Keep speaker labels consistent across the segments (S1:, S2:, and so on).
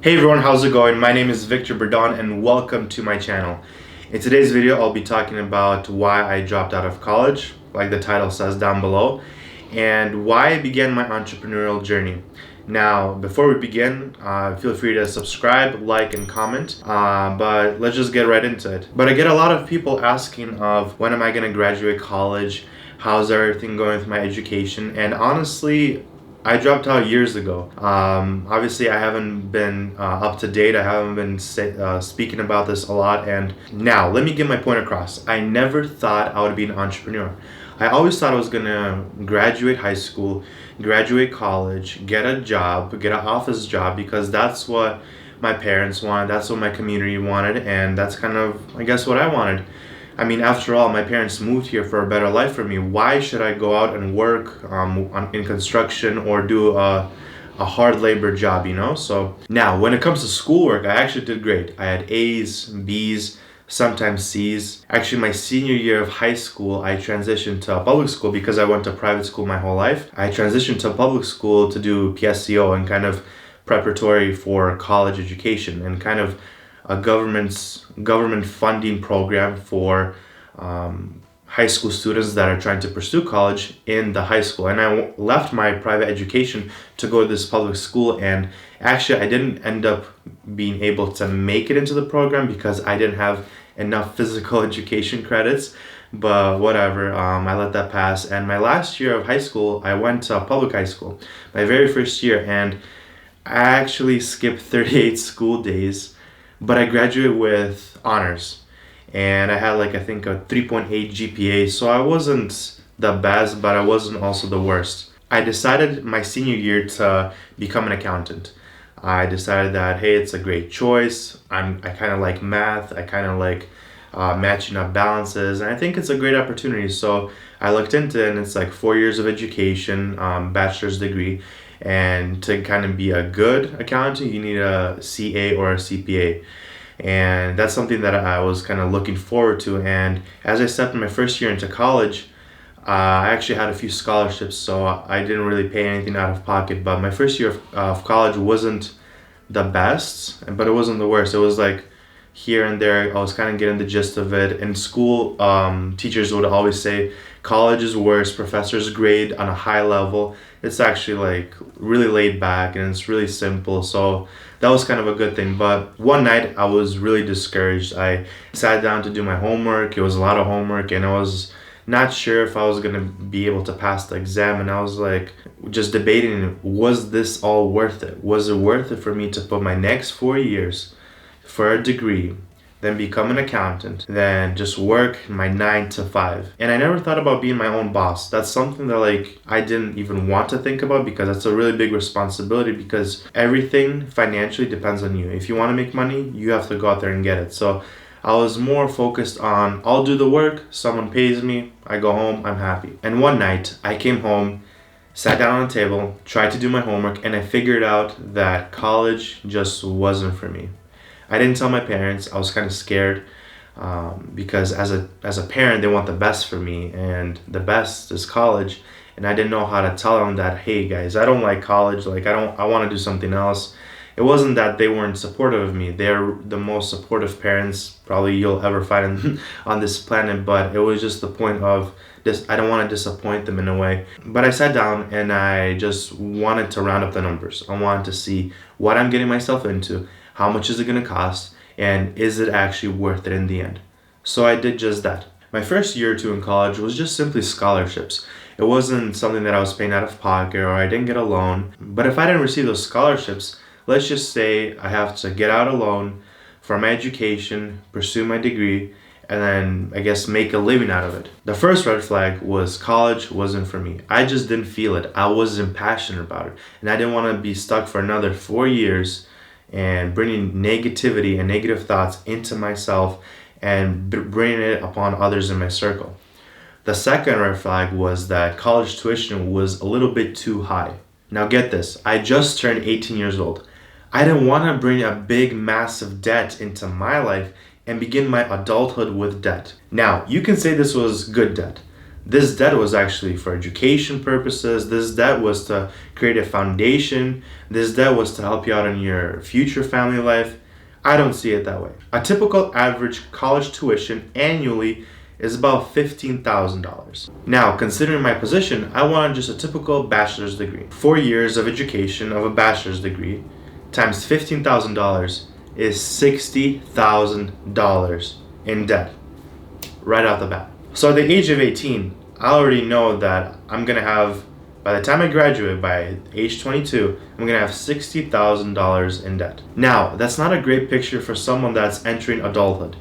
S1: Hey everyone, how's it going? My name is Victor Berdon and welcome to my channel. In today's video, I'll be talking about why I dropped out of college, like the title says down below, and why I began my entrepreneurial journey. Now, before we begin, feel free to subscribe, like, and comment, but let's just get right into it. But I get a lot of people asking of when am I going to graduate college, how's everything going with my education, and honestly, I dropped out years ago. Obviously, I haven't been up to date. I haven't been speaking about this a lot. And now, let me get my point across. I never thought I would be an entrepreneur. I always thought I was gonna graduate high school, graduate college, get a job, get an office job, because that's what my parents wanted, that's what my community wanted, and that's kind of, I guess, what I wanted. I mean, after all, my parents moved here for a better life for me. Why should I go out and work in construction or do a hard labor job, you know? So now, when it comes to schoolwork, I actually did great. I had A's, B's, sometimes C's. Actually, my senior year of high school, I transitioned to a public school because I went to private school my whole life. I transitioned to a public school to do PSCO and kind of preparatory for college education and kind of a government funding program for high school students that are trying to pursue college in the high school. And I left my private education to go to this public school, and actually I didn't end up being able to make it into the program because I didn't have enough physical education credits, but whatever, I let that pass. And my last year of high school, I went to public high school, my very first year, and I actually skipped 38 school days, but I graduated with honors, and I had I think a 3.8 GPA, so I wasn't the best, but I wasn't also the worst. I decided my senior year to become an accountant. I decided that, hey, it's a great choice. I kind of like math. I kind of like matching up balances, and I think it's a great opportunity. So I looked into it, and it's like 4 years of education, bachelor's degree. And to kind of be a good accountant, you need a CA or a CPA. And that's something that I was kind of looking forward to. And as I stepped in my first year into college, I actually had a few scholarships, so I didn't really pay anything out of pocket. But my first year of college wasn't the best, but it wasn't the worst. It was like here and there, I was kind of getting the gist of it. In school, teachers would always say, college is worse, professors grade on a high level. It's actually like really laid back and it's really simple. So that was kind of a good thing. But one night I was really discouraged. I sat down to do my homework. It was a lot of homework, and I was not sure if I was going to be able to pass the exam. And I was like just debating, was this all worth it? Was it worth it for me to put my next 4 years for a degree, then become an accountant, then just work my 9 to 5? And I never thought about being my own boss. That's something that I didn't even want to think about, because that's a really big responsibility, because everything financially depends on you. If you want to make money, you have to go out there and get it. So I was more focused on, I'll do the work, someone pays me, I go home, I'm happy. And one night I came home, sat down on a table, tried to do my homework, and I figured out that college just wasn't for me. I didn't tell my parents. I was kind of scared, because as a parent, they want the best for me, and the best is college. And I didn't know how to tell them that, hey guys, I don't like college. I want to do something else. It wasn't that they weren't supportive of me. They're the most supportive parents probably you'll ever find on this planet. But it was just the point of this. I don't want to disappoint them in a way. But I sat down and I just wanted to round up the numbers. I wanted to see what I'm getting myself into. How much is it going to cost? And is it actually worth it in the end? So I did just that. My first year or two in college was just simply scholarships. It wasn't something that I was paying out of pocket, or I didn't get a loan. But if I didn't receive those scholarships, let's just say I have to get out a loan for my education, pursue my degree, and then I guess make a living out of it. The first red flag was college wasn't for me. I just didn't feel it. I wasn't passionate about it. And I didn't want to be stuck for another 4 years and bringing negativity and negative thoughts into myself and bringing it upon others in my circle. The second red flag was that college tuition was a little bit too high. Now get this, I just turned 18 years old. I didn't want to bring a big, massive debt into my life and begin my adulthood with debt. Now, you can say this was good debt. This debt was actually for education purposes. This debt was to create a foundation. This debt was to help you out in your future family life. I don't see it that way. A typical average college tuition annually is about $15,000. Now, considering my position, I wanted just a typical bachelor's degree. 4 years of education of a bachelor's degree times $15,000 is $60,000 in debt right off the bat. So at the age of 18, I already know that I'm gonna have, by the time I graduate, by age 22, I'm gonna have $60,000 in debt. Now, that's not a great picture for someone that's entering adulthood.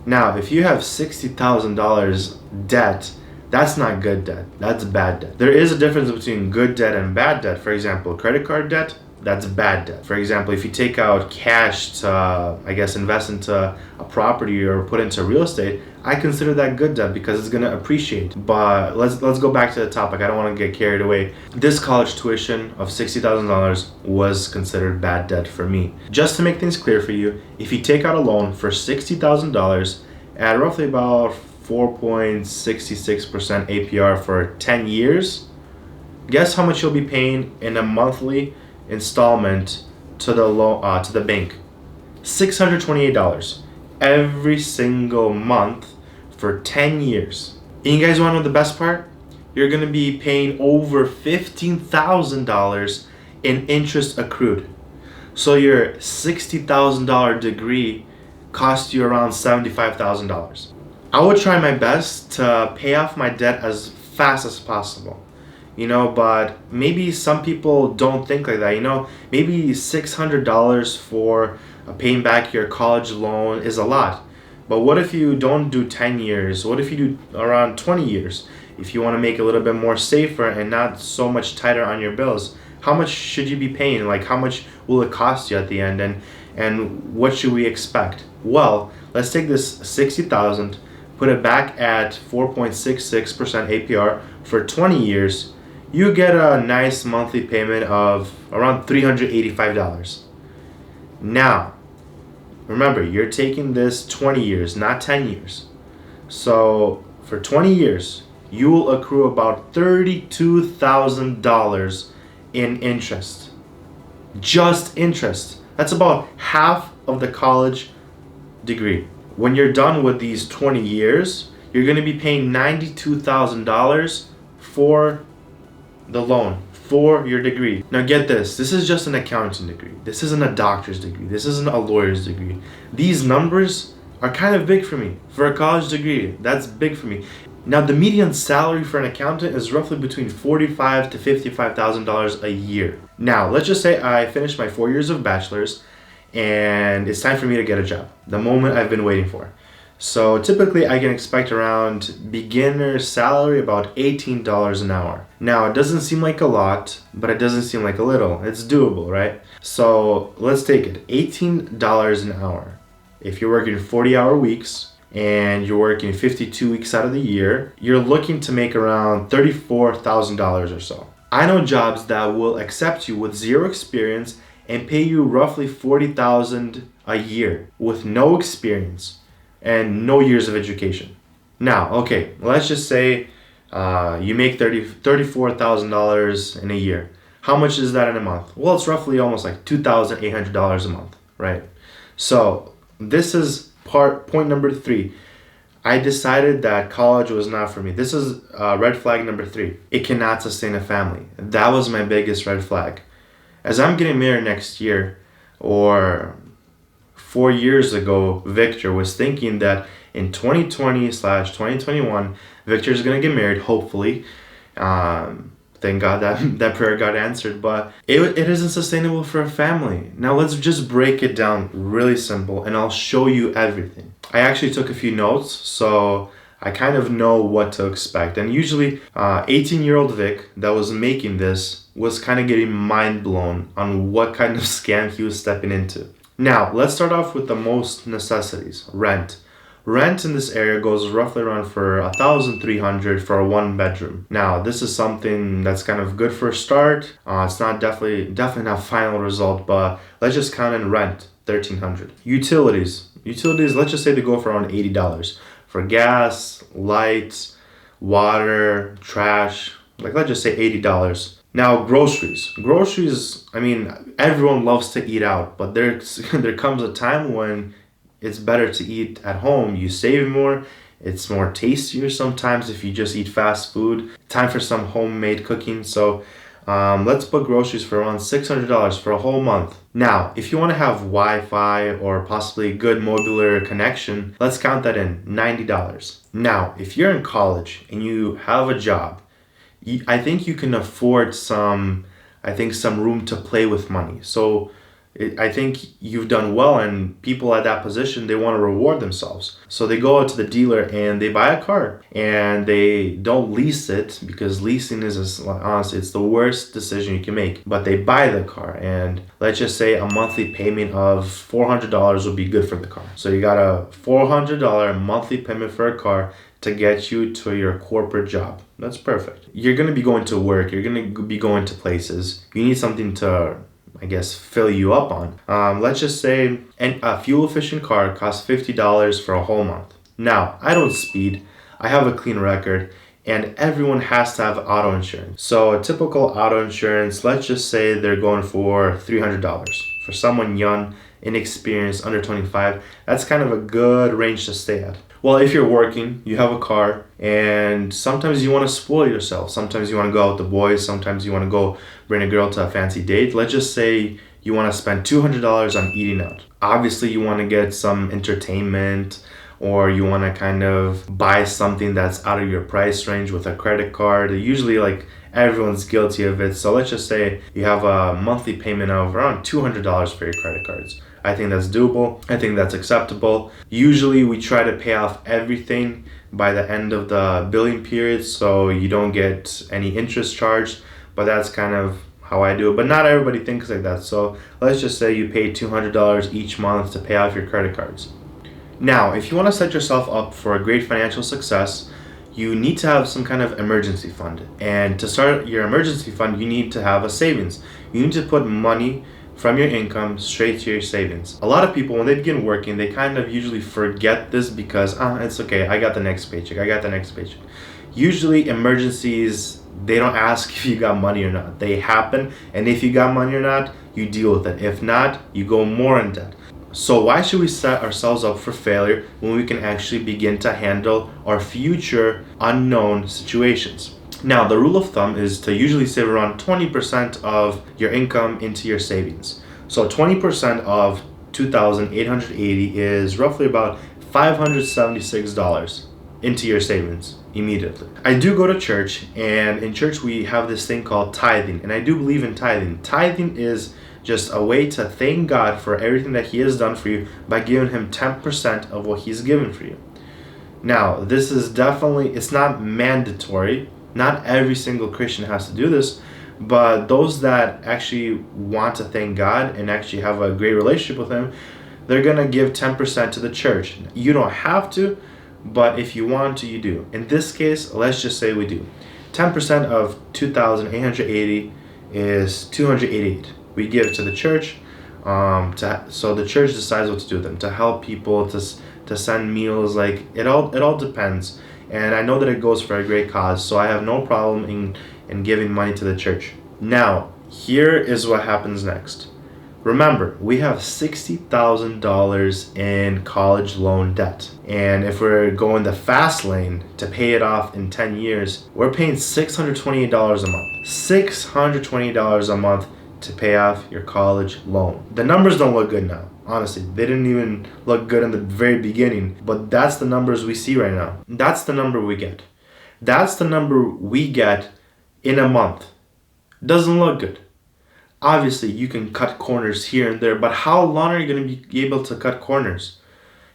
S1: Now, if you have $60,000 debt, that's not good debt, that's bad debt. There is a difference between good debt and bad debt. For example, credit card debt, that's bad debt. For example, if you take out cash to, invest into a property or put into real estate, I consider that good debt because it's gonna appreciate. But let's go back to the topic. I don't want to get carried away. This college tuition of $60,000 was considered bad debt for me. Just to make things clear for you, if you take out a loan for $60,000 at roughly about 4.66% APR for 10 years, guess how much you'll be paying in a monthly installment to the bank? $628 every single month for 10 years. And you guys want to know the best part? You're going to be paying over $15,000 in interest accrued. So your $60,000 degree cost you around $75,000. I would try my best to pay off my debt as fast as possible. But maybe some people don't think like that. Maybe $600 for paying back your college loan is a lot. But what if you don't do 10 years? What if you do around 20 years? If you want to make it a little bit more safer and not so much tighter on your bills, how much should you be paying? Like, how much will it cost you at the end? And what should we expect? Well, let's take this $60,000, put it back at 4.66% APR for 20 years. You get a nice monthly payment of around $385. Now, remember, you're taking this 20 years, not 10 years. So for 20 years, you will accrue about $32,000 in interest. Just interest. That's about half of the college degree. When you're done with these 20 years, you're going to be paying $92,000 for the loan for your degree. Now get this is just an accounting degree. This isn't a doctor's degree. This isn't a lawyer's degree. These numbers are kind of big for me. For a college degree, that's big for me. Now the median salary for an accountant is roughly between $45,000 to $55,000 a year. Now let's just say I finished my 4 years of bachelor's and it's time for me to get a job. The moment I've been waiting for. So typically I can expect around beginner salary about $18 an hour. Now it doesn't seem like a lot, but it doesn't seem like a little. It's doable, right? So let's take it, $18 an hour. If you're working 40-hour weeks and you're working 52 weeks out of the year, you're looking to make around $34,000 or so. I know jobs that will accept you with zero experience and pay you roughly $40,000 a year with no experience and no years of education. Now, okay, let's just say you make $34,000 in a year. How much is that in a month? Well, it's roughly almost like $2,800 a month, right? So this is point number 3. I decided that college was not for me. This is red flag number 3. It cannot sustain a family. That was my biggest red flag. As I'm getting married next year, or 4 years ago, Victor was thinking that in 2020/2021, Victor's gonna get married, hopefully. Thank God that prayer got answered, but it isn't sustainable for a family. Now let's just break it down really simple and I'll show you everything. I actually took a few notes, so I kind of know what to expect. And usually 18-year-old Vic that was making this was kind of getting mind blown on what kind of scam he was stepping into. Now, let's start off with the most necessities. Rent. Rent in this area goes roughly around for $1,300 for a 1-bedroom. Now, this is something that's kind of good for a start. It's not definitely not final result, but let's just count in rent, $1,300. Utilities, let's just say they go for around $80 for gas, lights, water, trash, like let's just say $80. Now groceries, I mean, everyone loves to eat out, but there comes a time when it's better to eat at home. You save more, it's more tastier sometimes if you just eat fast food. Time for some homemade cooking. So let's book groceries for around $600 for a whole month. Now, if you want to have Wi-Fi or possibly good modular connection, let's count that in $90. Now, if you're in college and you have a job, I think you can afford some room to play with money. So I think you've done well, and people at that position, they want to reward themselves. So they go out to the dealer and they buy a car, and they don't lease it, because leasing honestly, it's the worst decision you can make. But they buy the car, and let's just say a monthly payment of $400 would be good for the car. So you got a $400 monthly payment for a car to get you to your corporate job. That's perfect. You're going to be going to work. You're going to be going to places. You need something to, I guess, fill you up on. Let's just say a fuel efficient car costs $50 for a whole month. Now, I don't speed. I have a clean record, and everyone has to have auto insurance. So a typical auto insurance, let's just say they're going for $300. For someone young, inexperienced, under 25, that's kind of a good range to stay at. Well, if you're working, you have a car, and sometimes you want to spoil yourself. Sometimes you want to go out with the boys. Sometimes you want to go bring a girl to a fancy date. Let's just say you want to spend $200 on eating out. Obviously, you want to get some entertainment, or you want to kind of buy something that's out of your price range with a credit card. Usually, like, everyone's guilty of it. So let's just say you have a monthly payment of around $200 for your credit cards. I think that's doable. I think that's acceptable. Usually we try to pay off everything by the end of the billing period, so you don't get any interest charged, but that's kind of how I do it. But not everybody thinks like that. So let's just say you pay $200 each month to pay off your credit cards. Now, if you want to set yourself up for a great financial success, you need to have some kind of emergency fund. And to start your emergency fund, you need to have a savings. You need to put money from your income straight to your savings. A lot of people, when they begin working, they kind of usually forget this because, it's okay, I got the next paycheck. Usually emergencies, they don't ask if you got money or not. They happen, and if you got money or not, you deal with it. If not, you go more in debt. So why should we set ourselves up for failure when we can actually begin to handle our future unknown situations? Now, the rule of thumb is to usually save around 20% of your income into your savings. So 20% of 2,880 is roughly about $576 into your savings immediately. I do go to church, and in church we have this thing called tithing, and I do believe in tithing. Tithing is just a way to thank God for everything that He has done for you by giving Him 10% of what He's given for you. Now, this is definitely, it's not mandatory. Not every single Christian has to do this, but those that actually want to thank God and actually have a great relationship with Him, they're going to give 10% to the church. You don't have to, but if you want to, you do. In this case, let's just say we do. 10% of 2,880 is 288. We give it to the church, so the church decides what to do with them, to help people, to send meals. Like, it all depends. And I know that it goes for a great cause, so I have no problem in giving money to the church. Now, here is what happens next. Remember, we have $60,000 in college loan debt. And if we're going the fast lane to pay it off in 10 years, we're paying $628 a month. $628 a month to pay off your college loan. The numbers don't look good now. Honestly, they didn't even look good in the very beginning, but that's the numbers we see right now. That's the number we get. That's the number we get in a month. Doesn't look good. Obviously, you can cut corners here and there, but how long are you going to be able to cut corners?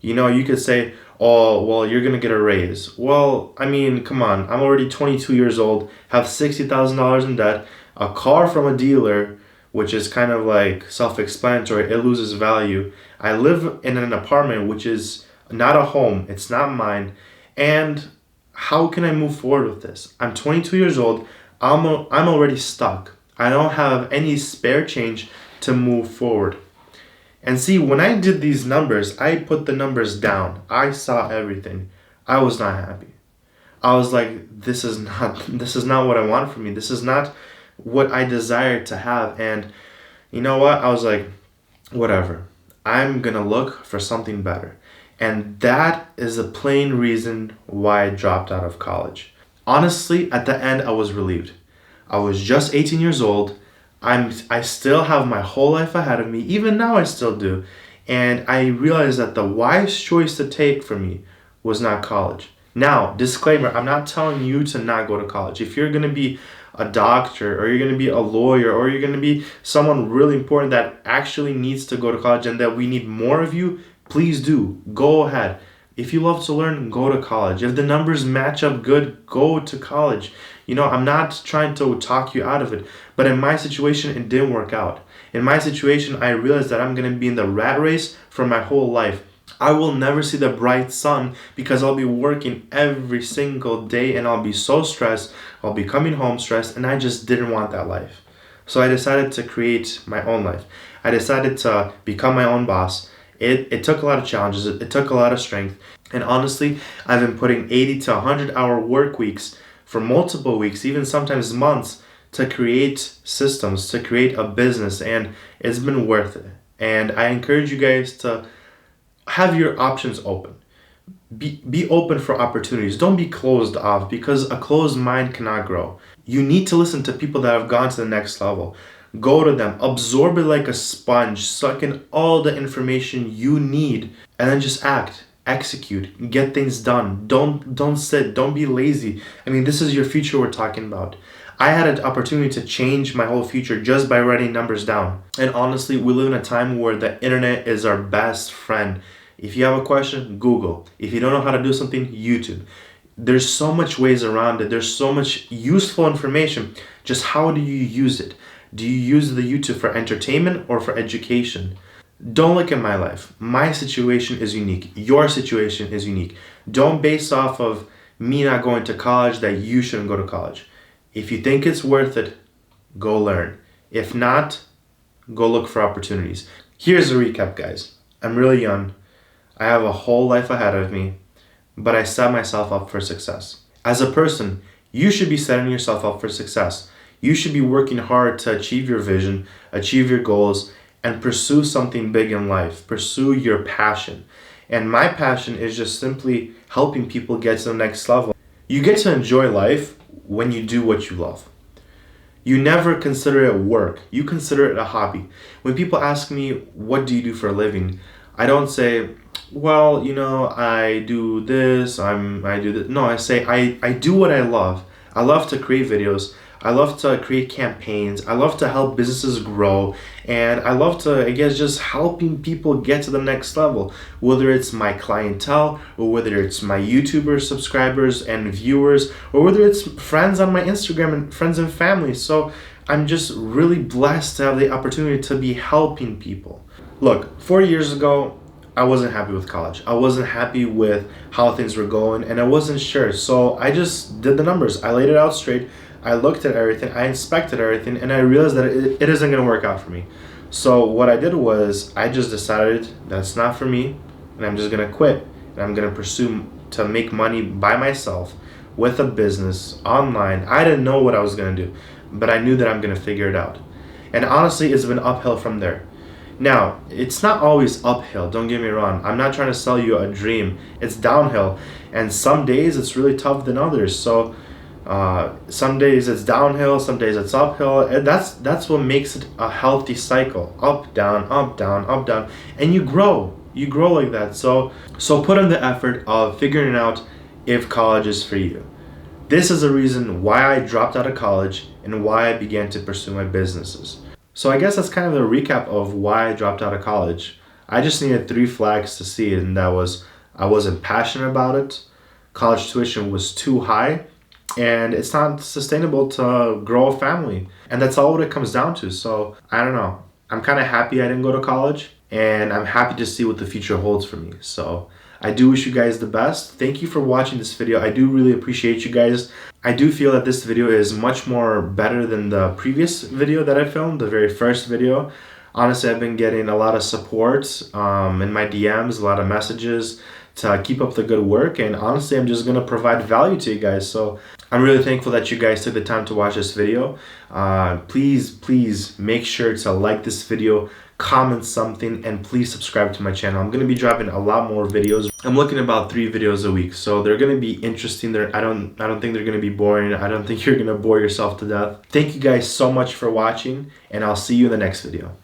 S1: You could say, oh, well, you're going to get a raise. Well, I mean, come on. I'm already 22 years old, have $60,000 in debt, a car from a dealer, which is kind of like self-explanatory. It loses value. I live in an apartment, which is not a home. It's not mine. And how can I move forward with this? I'm 22 years old. I'm already stuck. I don't have any spare change to move forward. And see, when I did these numbers, I put the numbers down. I saw everything. I was not happy. I was like, this is not what I want for me. This is not what I desire to have. And you know what? I was like, whatever. I'm gonna look for something better. And that is the plain reason why I dropped out of college. Honestly, at the end, I was relieved. I was just 18 years old. I still have my whole life ahead of me. Even now I still do. And I realized that the wise choice to take for me was not college. Now, disclaimer, I'm not telling you to not go to college. If you're going to be a doctor, or you're going to be a lawyer, or you're going to be someone really important that actually needs to go to college and that we need more of you, please do. Go ahead. If you love to learn, go to college. If the numbers match up good, go to college. I'm not trying to talk you out of it, but in my situation, it didn't work out. In my situation, I realized that I'm going to be in the rat race for my whole life. I will never see the bright sun because I'll be working every single day and I'll be so stressed. I'll be coming home stressed, and I just didn't want that life. So I decided to create my own life. I decided to become my own boss. It took a lot of challenges. It took a lot of strength. And honestly, I've been putting 80 to 100-hour work weeks for multiple weeks, even sometimes months, to create systems, to create a business, and it's been worth it. And I encourage you guys to have your options open. Be open for opportunities. Don't be closed off, because a closed mind cannot grow. You need to listen to people that have gone to the next level. Go to them, absorb it like a sponge, suck in all the information you need, and then just act, execute, get things done. Don't sit, don't be lazy. I mean, this is your future we're talking about. I had an opportunity to change my whole future just by writing numbers down. And honestly, we live in a time where the internet is our best friend. If you have a question, Google. If you don't know how to do something, YouTube. There's so much ways around it. There's so much useful information. Just how do you use it? Do you use the YouTube for entertainment or for education? Don't look at my life. My situation is unique. Your situation is unique. Don't base off of me not going to college that you shouldn't go to college. If you think it's worth it, go learn. If not, go look for opportunities. Here's a recap, guys. I'm really young. I have a whole life ahead of me, but I set myself up for success. As a person, you should be setting yourself up for success. You should be working hard to achieve your vision, achieve your goals, and pursue something big in life. Pursue your passion. And my passion is just simply helping people get to the next level. You get to enjoy life when you do what you love. You never consider it work. You consider it a hobby. When people ask me, what do you do for a living? I don't say, well, I do this, I do this. No, I say I do what I love. I love to create videos. I love to create campaigns. I love to help businesses grow. And I love to, just helping people get to the next level. Whether it's my clientele, or whether it's my YouTuber subscribers and viewers, or whether it's friends on my Instagram and friends and family. So I'm just really blessed to have the opportunity to be helping people. Look, 4 years ago, I wasn't happy with college. I wasn't happy with how things were going, and I wasn't sure. So I just did the numbers. I laid it out straight. I looked at everything, I inspected everything, and I realized that it isn't going to work out for me. So what I did was I just decided that's not for me, and I'm just going to quit. And I'm going to pursue to make money by myself with a business online. I didn't know what I was going to do, but I knew that I'm going to figure it out. And honestly, it's been uphill from there. Now, it's not always uphill, don't get me wrong. I'm not trying to sell you a dream. It's downhill, and some days it's really tough than others. So some days it's downhill, some days it's uphill, and that's what makes it a healthy cycle. Up, down, up, down, up, down, and you grow like that. So put in the effort of figuring out if college is for you. This is the reason why I dropped out of college and why I began to pursue my businesses. So I guess that's kind of the recap of why I dropped out of college. I just needed 3 flags to see it, and that was I wasn't passionate about it, college tuition was too high, and it's not sustainable to grow a family. And that's all what it comes down to. So I don't know. I'm kind of happy I didn't go to college, and I'm happy to see what the future holds for me. So I do wish you guys the best. Thank you for watching this video. I do really appreciate you guys. I do feel that this video is much more better than the previous video that I filmed, the very first video. Honestly, I've been getting a lot of support in my DMs, a lot of messages to keep up the good work, and honestly I'm just going to provide value to you guys. So I'm really thankful that you guys took the time to watch this video. Please make sure to like this video, comment something, and please subscribe to my channel. I'm going to be dropping a lot more videos. I'm looking at about 3 videos a week, so they're going to be interesting. I don't think they're going to be boring. I don't think you're going to bore yourself to death. Thank you guys so much for watching, and I'll see you in the next video.